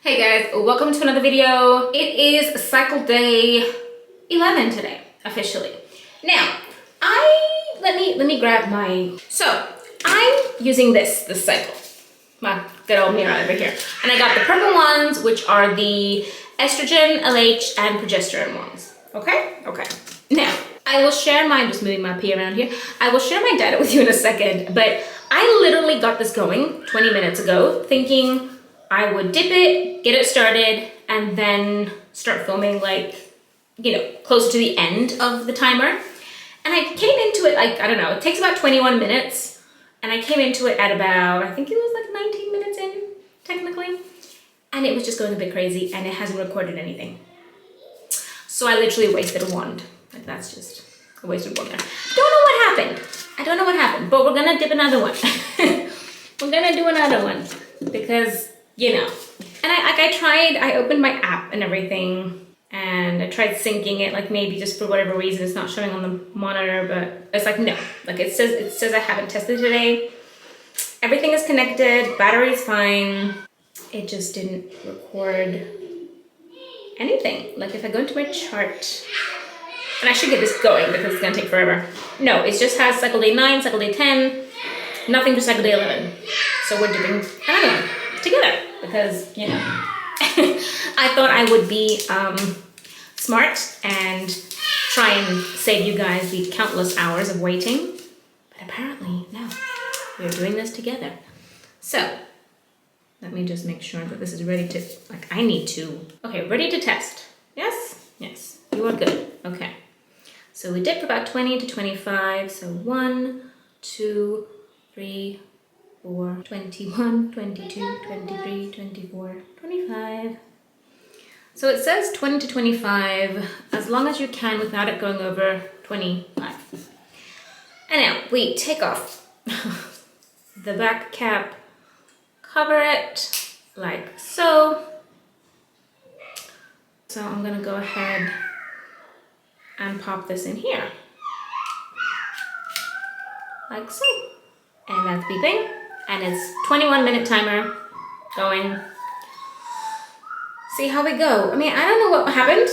Hey guys, welcome to another video. It is cycle day 11 today, officially. Now, let me grab my, so I'm using this cycle, my good old Mira over here. And I got the purple ones, which are the estrogen, LH, and progesterone ones. Okay? Okay. Now, I will share my, I'm just moving my pee around here. I will share my data with you in a second, but I literally got this going 20 minutes ago, thinking I would dip it, get it started, and then start filming closer to the end of the timer. And I came into it I don't know, it takes about 21 minutes. And I came into it at about, I think it was like 19 minutes in, technically. And it was just going a bit crazy and it hasn't recorded anything. So I literally wasted a wand. Like that's just a wasted wand there. Don't know what happened. I don't know what happened, but we're gonna dip another one. We're gonna do another one because, you know. And I opened my app and everything and I tried syncing it, like maybe just for whatever reason it's not showing on the monitor, but it's like no. Like it says I haven't tested today. Everything is connected, battery's fine. It just didn't record anything. Like if I go into my chart, and I should get this going because it's gonna take forever. No, it just has cycle day 9, cycle day 10, nothing for cycle day 11. So we're doing another one together because, you know, I thought I would be smart and try and save you guys the countless hours of waiting. But apparently, no, we're doing this together. So let me just make sure that this is ready to, okay, ready to test. Yes? Yes, you are good. Okay. So we dip for about 20 to 25. So 1, 2, 3, 4, 21, 22, 23, 24, 25. So it says 20 to 25, as long as you can without it going over 25. And now we take off the back cap, cover it like so. So I'm gonna go ahead and pop this in here, like so. And that's beeping, and it's 21-minute timer going. See how we go. I mean, I don't know what happened.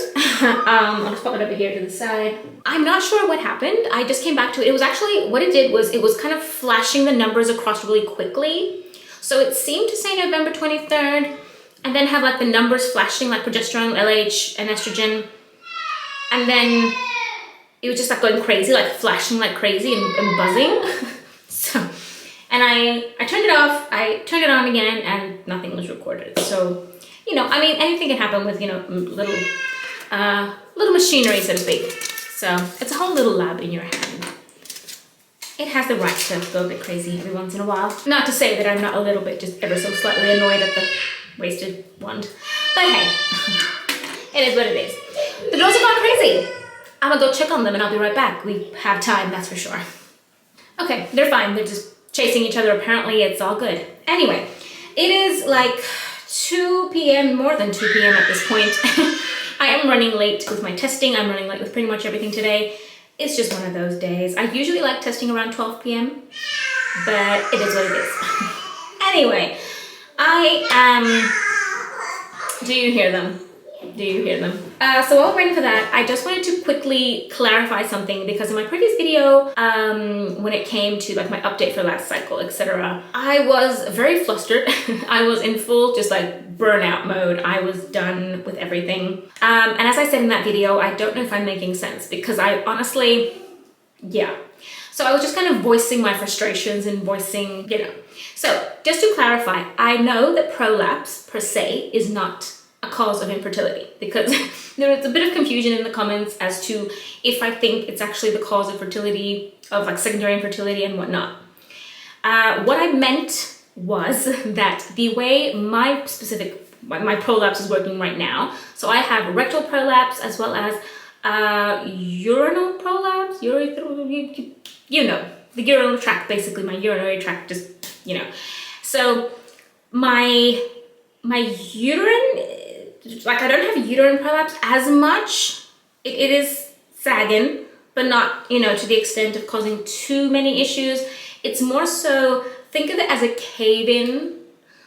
I'll just pop it over here to the side. I'm not sure what happened. I just came back to it. It was actually, what it did was it was kind of flashing the numbers across really quickly. So it seemed to say November 23rd, and then have like the numbers flashing like progesterone, LH, and estrogen. And then it was just like going crazy, like flashing like crazy and buzzing. So, and I turned it off, I turned it on again, and nothing was recorded. So, you know, I mean, anything can happen with, you know, little machinery, so to speak. So it's a whole little lab in your hand. It has the right to go a bit crazy every once in a while. Not to say that I'm not a little bit just ever so slightly annoyed at the wasted wand. But hey, it is what it is. The girls have gone crazy. I'm gonna go check on them and I'll be right back. We have time, that's for sure. Okay, they're fine. They're just chasing each other. Apparently it's all good. Anyway, it is like 2 p.m., more than 2 p.m. at this point. I am running late with my testing. I'm running late with pretty much everything today. It's just one of those days. I usually like testing around 12 p.m., but it is what it is. Anyway, I am, do you hear them? Do you hear them? So while we're waiting for that, I just wanted to quickly clarify something because in my previous video, when it came to like my update for last cycle, etc., I was very flustered. I was in full just like burnout mode. I was done with everything. And as I said in that video, I don't know if I'm making sense because I honestly, yeah. So I was just kind of voicing my frustrations and voicing, you know. So just to clarify, I know that prolapse per se is not a cause of infertility because there is a bit of confusion in the comments as to if I think it's actually the cause of fertility, of like secondary infertility and whatnot. What I meant was that the way my prolapse is working right now, so I have rectal prolapse as well as urinal prolapse, you know, the urinary tract, basically my urinary tract, just, you know. So my uterine, like I don't have uterine prolapse as much. It is sagging, but not, you know, to the extent of causing too many issues. It's more so, think of it as a cave-in.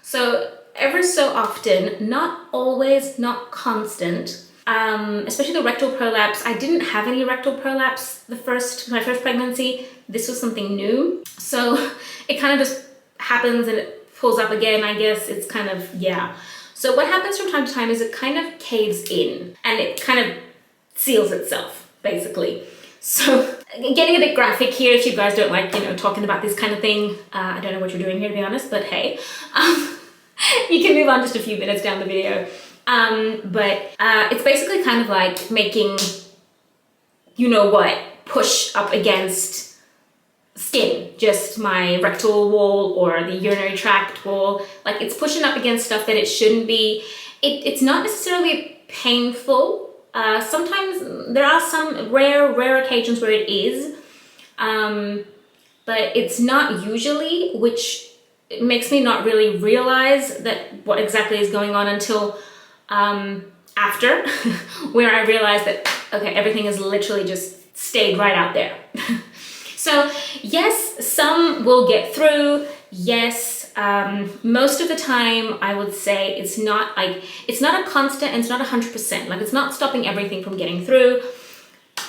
So ever so often, not always, not constant, especially the rectal prolapse. I didn't have any rectal prolapse my first pregnancy. This was something new. So it kind of just happens and it pulls up again, I guess. It's kind of, yeah. So what happens from time to time is it kind of caves in and it kind of seals itself, basically. So getting a bit graphic here, if you guys don't like, talking about this kind of thing. I don't know what you're doing here, to be honest, but hey, you can move on just a few minutes down the video. But it's basically kind of like making, push up against skin, just my rectal wall or the urinary tract wall. Like it's pushing up against stuff that it shouldn't be. It's not necessarily painful. Sometimes there are some rare occasions where it is, but it's not usually, which makes me not really realize that what exactly is going on until after, where I realized that, okay, everything has literally just stayed right out there. So yes, some will get through. Yes, most of the time I would say it's not a constant and it's not 100%. Like it's not stopping everything from getting through,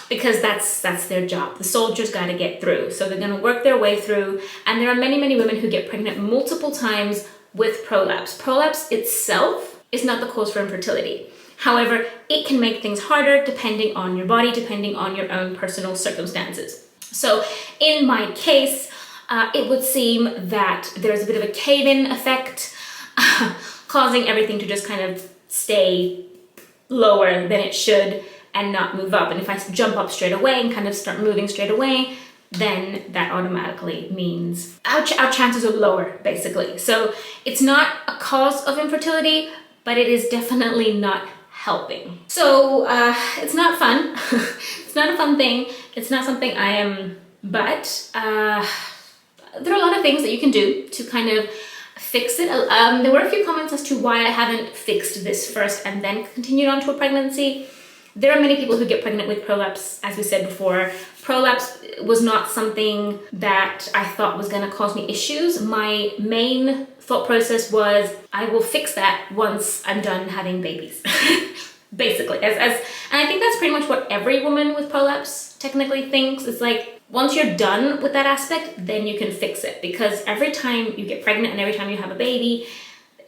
because that's their job. The soldiers got to get through. So they're going to work their way through. And there are many women who get pregnant multiple times with prolapse. Prolapse itself is not the cause for infertility. However, it can make things harder depending on your body, depending on your own personal circumstances. So in my case, it would seem that there's a bit of a cave-in effect, causing everything to just kind of stay lower than it should and not move up. And if I jump up straight away and kind of start moving straight away, then that automatically means our chances are lower, basically. So it's not a cause of infertility, but it is definitely not helping. So it's not fun. It's not a fun thing. It's not something I am, but there are a lot of things that you can do to kind of fix it. There were a few comments as to why I haven't fixed this first and then continued on to a pregnancy. There are many people who get pregnant with prolapse, as we said before. Prolapse was not something that I thought was going to cause me issues. My main thought process was, I will fix that once I'm done having babies. Basically, and I think that's pretty much what every woman with prolapse technically thinks. It's like, once you're done with that aspect, then you can fix it. Because every time you get pregnant and every time you have a baby,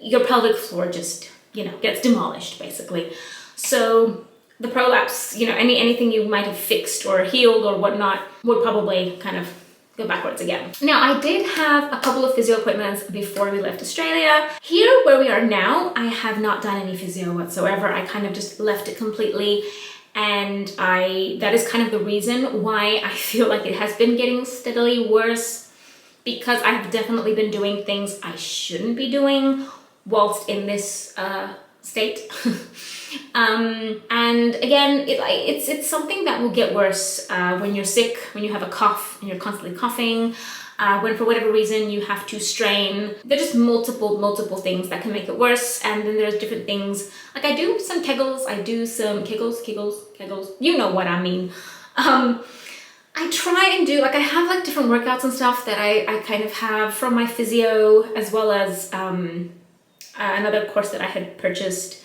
your pelvic floor just, gets demolished, basically. So the prolapse, anything you might have fixed or healed or whatnot would probably kind of go backwards again. Now, I did have a couple of physio appointments before we left Australia. Here, where we are now, I have not done any physio whatsoever. I kind of just left it completely. And that is kind of the reason why I feel like it has been getting steadily worse, because I've definitely been doing things I shouldn't be doing whilst in this state. And again, it's something that will get worse when you're sick, when you have a cough and you're constantly coughing, when for whatever reason you have to strain. There's just multiple things that can make it worse. And then there's different things, like I do some kegels, kegels, you know what I mean. I try and do, I have like different workouts and stuff that I kind of have from my physio, as well as another course that I had purchased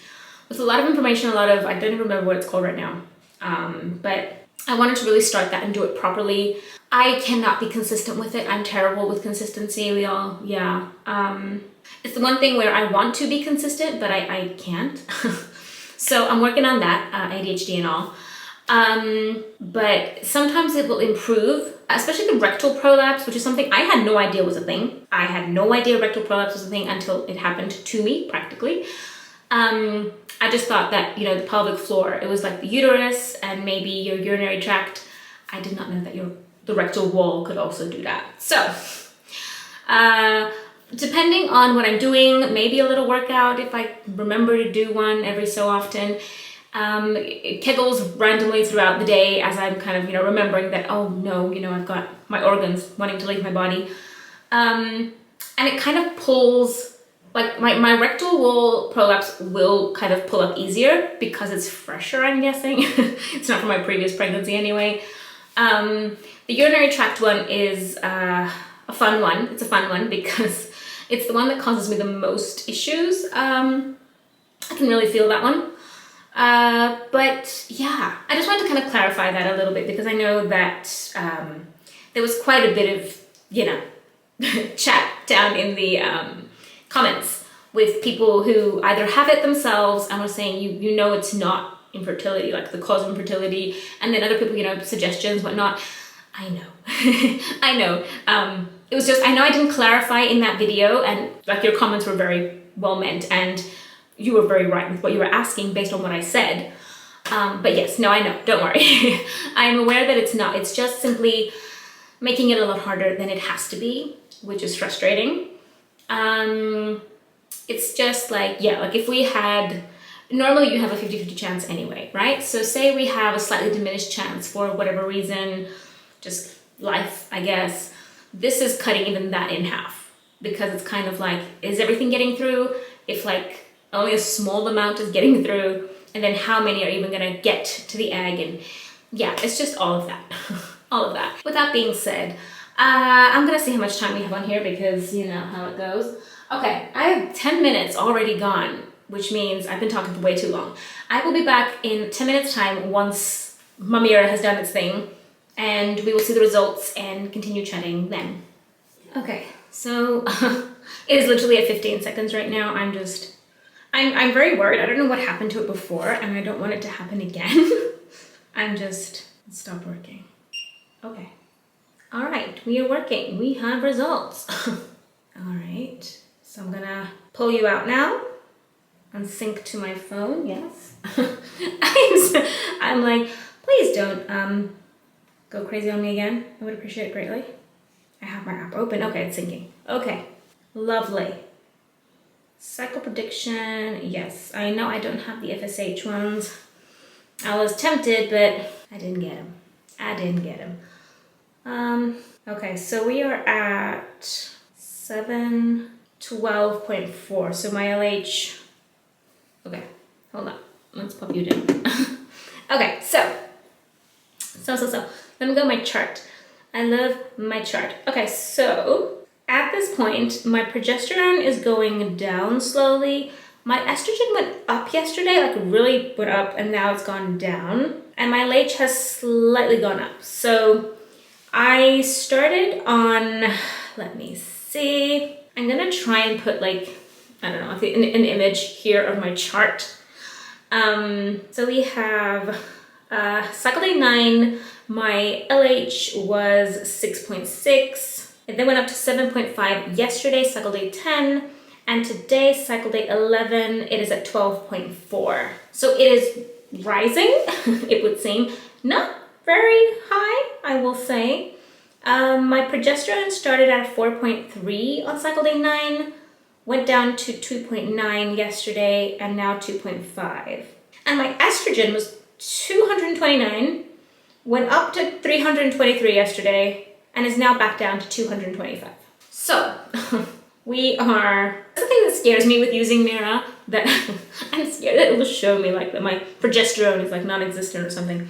with a lot of information, I don't even remember what it's called right now. But I wanted to really start that and do it properly. I cannot be consistent with it. I'm terrible with consistency, it's the one thing where I want to be consistent, but I can't. So I'm working on that, ADHD and all. But sometimes it will improve, especially the rectal prolapse, which is something I had no idea was a thing. I had no idea rectal prolapse was a thing until it happened to me, practically. I just thought that, the pelvic floor, it was like the uterus and maybe your urinary tract. I did not know that the rectal wall could also do that. So, depending on what I'm doing, maybe a little workout if I remember to do one every so often. Kegels randomly throughout the day as I'm kind of, remembering that, oh no, I've got my organs wanting to leave my body. And it kind of pulls, like my rectal wall prolapse will kind of pull up easier because it's fresher, I'm guessing. It's not from my previous pregnancy anyway. The urinary tract one is a fun one. It's a fun one because It's the one that causes me the most issues. I can really feel that one. But yeah, I just wanted to kind of clarify that a little bit because I know that there was quite a bit of, you know, chat down in the comments with people who either have it themselves and were saying, you know, it's not infertility, like the cause of infertility, and then other people, you know, suggestions, whatnot. I know, I know. It was just, I know I didn't clarify in that video, and like your comments were very well meant, and you were very right with what you were asking based on what I said. But yes, no, I know, don't worry. I'm aware that it's not, it's just simply making it a lot harder than it has to be, which is frustrating. It's just like, yeah, like if we had, normally you have a 50-50 chance anyway, right? So say we have a slightly diminished chance for whatever reason, just life, I guess. This is cutting even that in half because it's kind of like, is everything getting through? If like only a small amount is getting through, and then how many are even gonna get to the egg? And yeah, it's just all of that, all of that. With that being said, I'm gonna see how much time we have on here because you know how it goes. Okay, I have 10 minutes already gone, which means I've been talking for way too long. I will be back in 10 minutes time once my Mira has done its thing, and we will see the results and continue chatting then. Okay, so it is literally at 15 seconds right now. I'm very worried. I don't know what happened to it before, and I don't want it to happen again. Stop working. Okay. All right, we are working. We have results. All right, so I'm gonna pull you out now and sync to my phone, yes. I'm like, please don't go crazy on me again. I would appreciate it greatly. I have my app open. Okay, it's syncing. Okay, lovely. Cycle prediction, yes. I know I don't have the FSH ones. I was tempted, but I didn't get them. I didn't get them. Okay, so we are at 712.4. So my LH, okay, hold on. Let's pop you down. Okay, so. Let me go my chart. I love my chart. Okay, so at this point, my progesterone is going down slowly. My estrogen went up yesterday, like really went up, and now it's gone down. And my LH has slightly gone up. So I started on, let me see. I'm gonna try and put like, I don't know, an image here of my chart. So we have cycle day 9, my LH was 6.6. It then went up to 7.5 yesterday, cycle day 10. And today, cycle day 11, it is at 12.4. So it is rising, it would seem. Not very high, I will say. My progesterone started at 4.3 on cycle day 9, went down to 2.9 yesterday, and now 2.5. And my estrogen was 229, went up to 323 yesterday, and is now back down to 225. So, we are, something that scares me with using Mira, that I'm scared that it will show me like that my progesterone is like non-existent or something.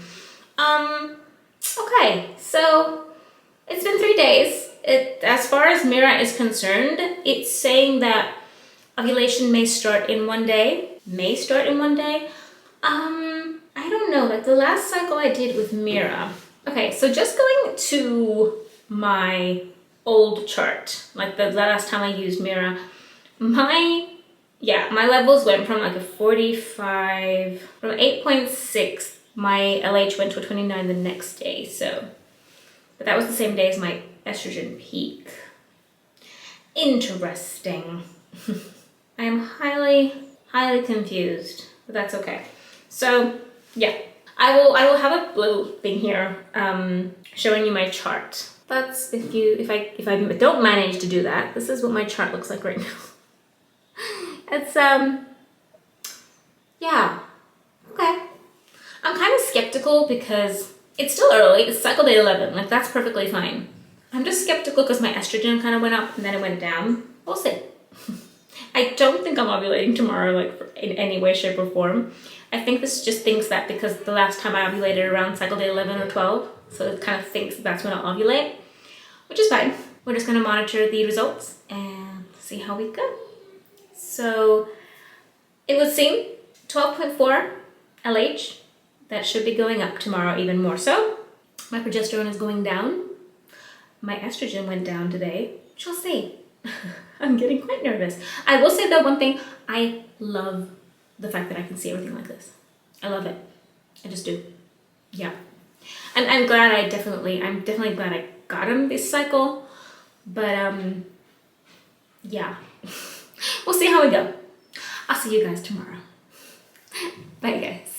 Okay, so it's been 3 days. As far as Mira is concerned, it's saying that ovulation may start in 1 day. I don't know, like the last cycle I did with Mira. Okay, so just going to my old chart, like the last time I used Mira, my levels went from like a 45, from 8.6, my LH went to a 29 the next day, so, but that was the same day as my estrogen peak. Interesting. I am highly confused, but that's okay. So yeah, I will have a little thing here showing you my chart. That's if I don't manage to do that, this is what my chart looks like right now. It's yeah, okay. I'm kind of skeptical because it's still early. It's cycle day 11, like that's perfectly fine. I'm just skeptical because my estrogen kind of went up and then it went down. We'll see. I don't think I'm ovulating tomorrow, like in any way, shape, or form. I think this just thinks that because the last time I ovulated around cycle day 11 or 12, so it kind of thinks that's when I'll ovulate, which is fine. We're just gonna monitor the results and see see how we go. So it would seem 12.4 LH. That should be going up tomorrow even more so. My progesterone is going down. My estrogen went down today. She'll see. I'm getting quite nervous. I will say though one thing, I love the fact that I can see everything like this. I love it. I just do. Yeah. And I'm glad I'm definitely glad I got him this cycle. But yeah. We'll see how we go. I'll see you guys tomorrow. Bye guys.